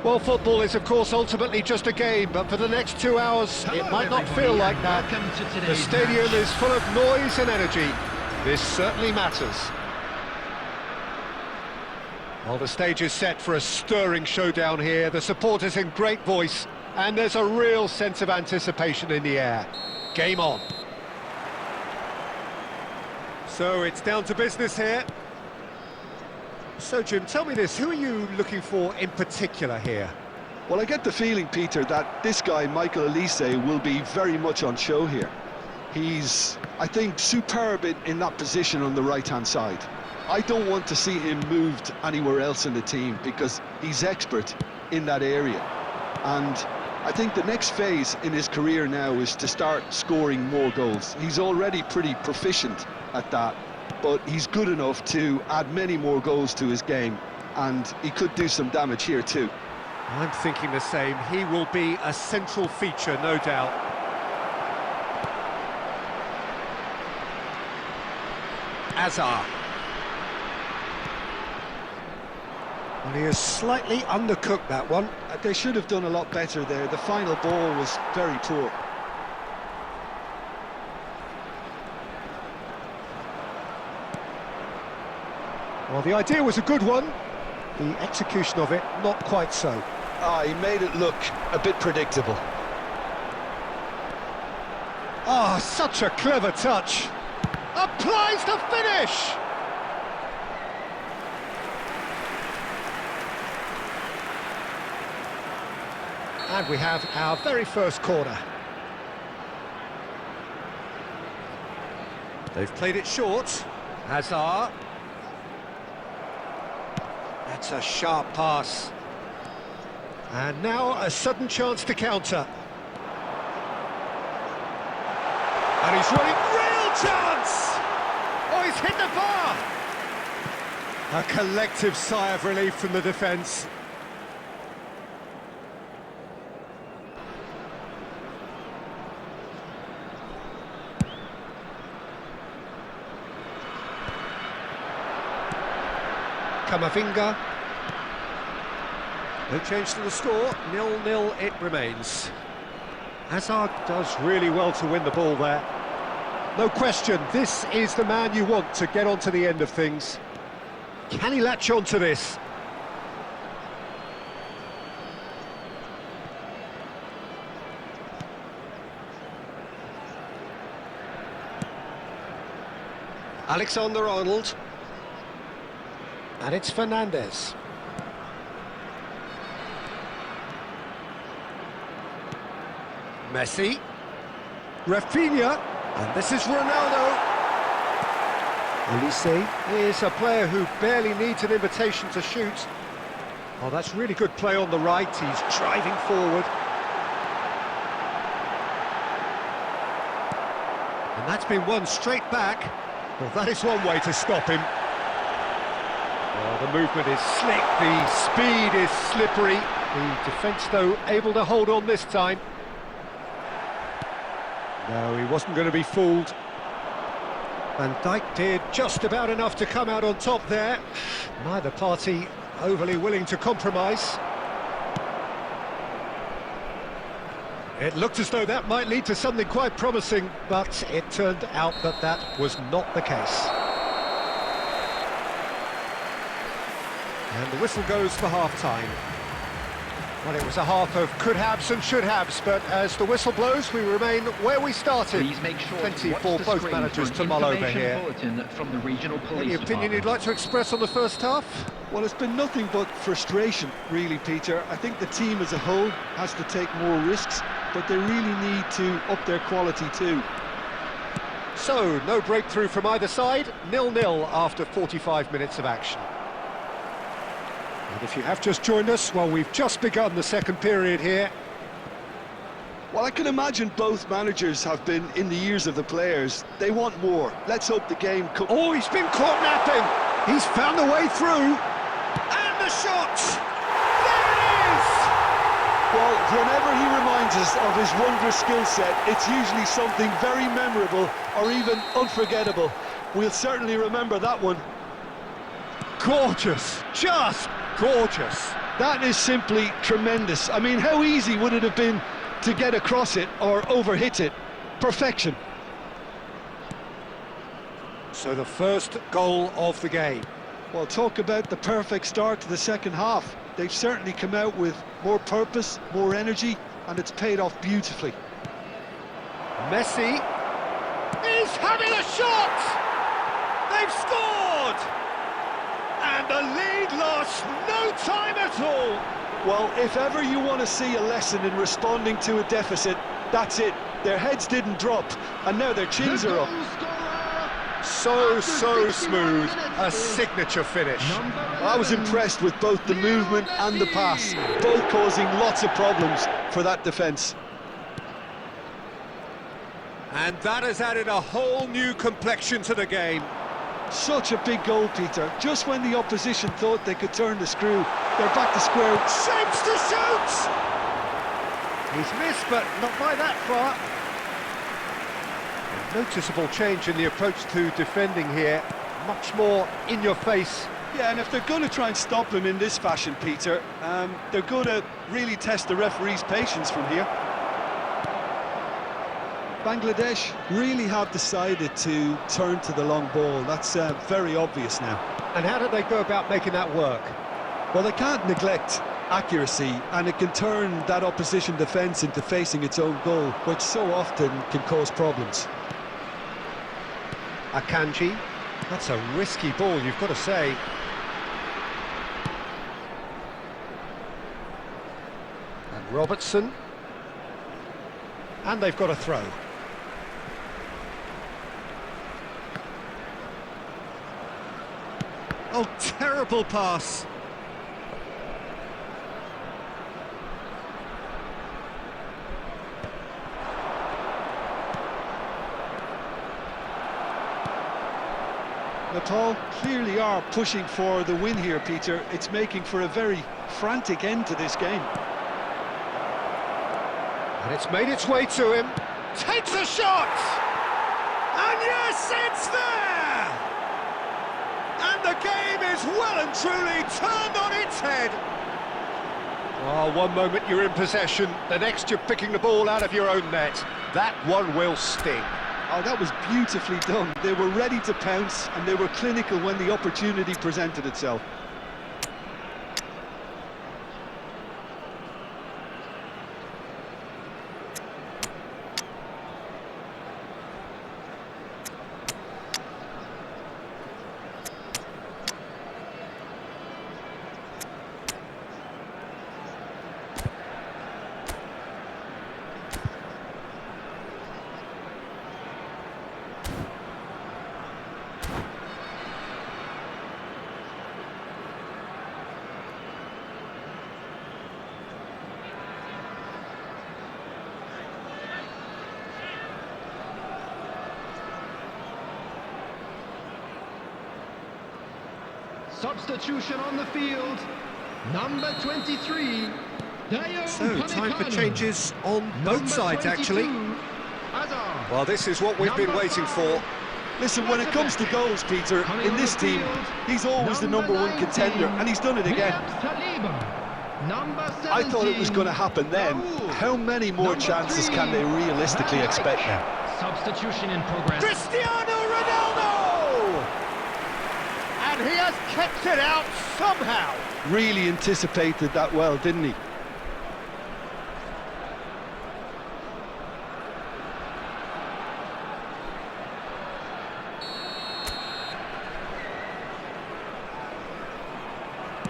Well, football is, of course, ultimately just a game, but for the next 2 hours, it might not feel like that. The stadium is full of noise and energy. This certainly matters. Well, the stage is set for a stirring showdown here. The supporters in great voice, and there's a real sense of anticipation in the air. Game on. So it's down to business here. So, Jim, tell me this, who are you looking for in particular here? Well, I get the feeling, Peter, that this guy, Michael Elise, will be very much on show here. He's, I think, superb in that position on the right-hand side. I don't want to see him moved anywhere else in the team because he's expert in that area. And I think the next phase in his career now is to start scoring more goals. He's already pretty proficient at that, but he's good enough to add many more goals to his game, and he could do some damage here too. I'm thinking the same. He will be a central feature, no doubt. Hazard. Well, he has slightly undercooked that one. They should have done a lot better there. The final ball was very poor. Well, the idea was a good one. The execution of it, not quite so. He made it look a bit predictable. Ah, such a clever touch. Applies the finish! And we have our very first corner. They've played it short. Hazard. That's a sharp pass. And now a sudden chance to counter. And he's running, real chance! Oh, he's hit the bar! A collective sigh of relief from the defence. Kamavinga. No change to the score, 0-0 it remains. Hazard does really well to win the ball there. No question, this is the man you want to get onto the end of things. Can he latch on to this? Alexander-Arnold. And it's Fernandes. Messi. Rafinha. And this is Ronaldo. Elise is a player who barely needs an invitation to shoot. Oh, that's really good play on the right. He's driving forward. And that's been won straight back. Well, that is one way to stop him. Oh, the movement is slick, the speed is slippery. The defence, though, able to hold on this time. No, he wasn't going to be fooled. Van Dijk did just about enough to come out on top there. Neither party overly willing to compromise. It looked as though that might lead to something quite promising, but it turned out that that was not the case. And the whistle goes for half-time. Well, it was a half of could-haves and should-haves, but as the whistle blows, we remain where we started. Please make sure Plenty for both managers to mull over here. From the regional police Any opinion you'd like to express on the first half? Well, it's been nothing but frustration, really, Peter. I think the team as a whole has to take more risks, but they really need to up their quality too. So, no breakthrough from either side, 0-0 after 45 minutes of action. And if you have just joined us, well, we've just begun the second period here. Well, I can imagine both managers have been in the ears of the players. They want more. Let's hope the game comes. Oh, he's been caught napping! He's found a way through! And the shot! There it is! Well, whenever he reminds us of his wondrous skill set, it's usually something very memorable or even unforgettable. We'll certainly remember that one. Gorgeous! Just gorgeous! That is simply tremendous. I mean, how easy would it have been to get across it or overhit it? Perfection. So the first goal of the game. Well, talk about the perfect start to the second half. They've certainly come out with more purpose, more energy, and it's paid off beautifully. Messi is having a shot! They've scored! And the lead lost no time at all! Well, if ever you want to see a lesson in responding to a deficit, that's it. Their heads didn't drop, and now their chins are up. So smooth, a signature finish. I was impressed with both the movement and the pass, both causing lots of problems for that defence. And that has added a whole new complexion to the game. Such a big goal, Peter. Just when the opposition thought they could turn the screw, they're back to square. Shapes to shoot! He's missed, but not by that far. A noticeable change in the approach to defending here. Much more in your face. Yeah, and if they're going to try and stop him in this fashion, Peter, they're going to really test the referee's patience from here. Bangladesh really have decided to turn to the long ball. That's very obvious now. And how do they go about making that work? Well, they can't neglect accuracy, and it can turn that opposition defence into facing its own goal, which so often can cause problems. Akanji, that's a risky ball, you've got to say. And Robertson. And they've got a throw. Oh, terrible pass. Nepal clearly are pushing for the win here, Peter. It's making for a very frantic end to this game. And it's made its way to him. Takes a shot! And yes, it's there! And the game is well and truly turned on its head. Oh, one moment you're in possession, the next you're picking the ball out of your own net. That one will sting. Oh, that was beautifully done. They were ready to pounce, and they were clinical when the opportunity presented itself. Substitution on the field, number 23. So, time for changes on both sides, actually. Well, this is what we've been waiting for. Listen, when it comes to goals, Peter, in this team, he's always the number one contender, and he's done it again. I thought it was going to happen then. How many more chances can they realistically expect now? Substitution in progress. Cristiano Ronaldo! And he has kept it out somehow. Really anticipated that well, didn't he?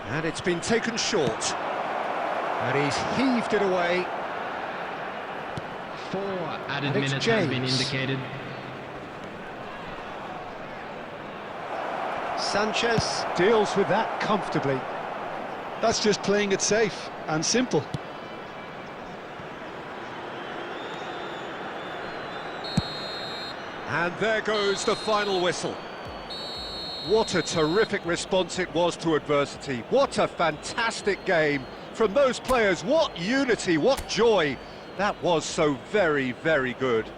And it's been taken short. And he's heaved it away. 4 added And it's minutes has been James. indicated. Sanchez deals with that comfortably. That's just playing it safe and simple. And there goes the final whistle. What a terrific response it was to adversity. What a fantastic game from those players. What unity, what joy. That was so very, very good.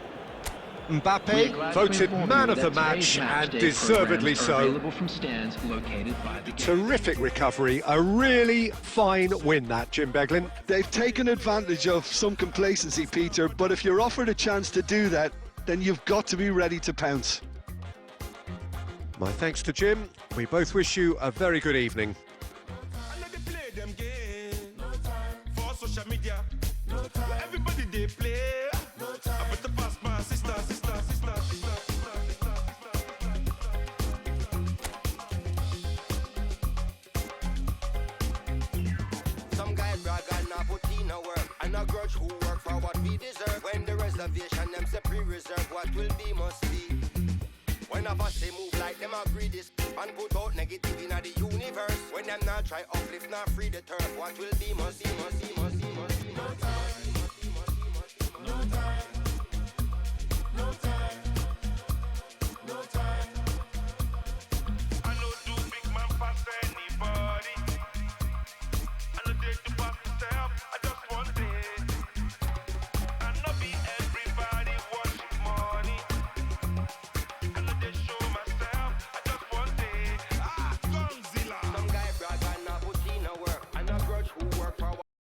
Mbappe voted man of the match, and deservedly so. Available from stands located by the gate. Terrific recovery, a really fine win that, Jim Beglin. They've taken advantage of some complacency, Peter, but if you're offered a chance to do that, then you've got to be ready to pounce. My thanks to Jim. We both wish you a very good evening. Everybody they play. I better pass my sister. Some guy brag and not put in a work, and a grudge who work for what we deserve. When the reservation them say pre-reserve, what will be must be. When a boss they move like them agree this and put out negative in the universe. When them not try uplift, not free the turf, what will be must be.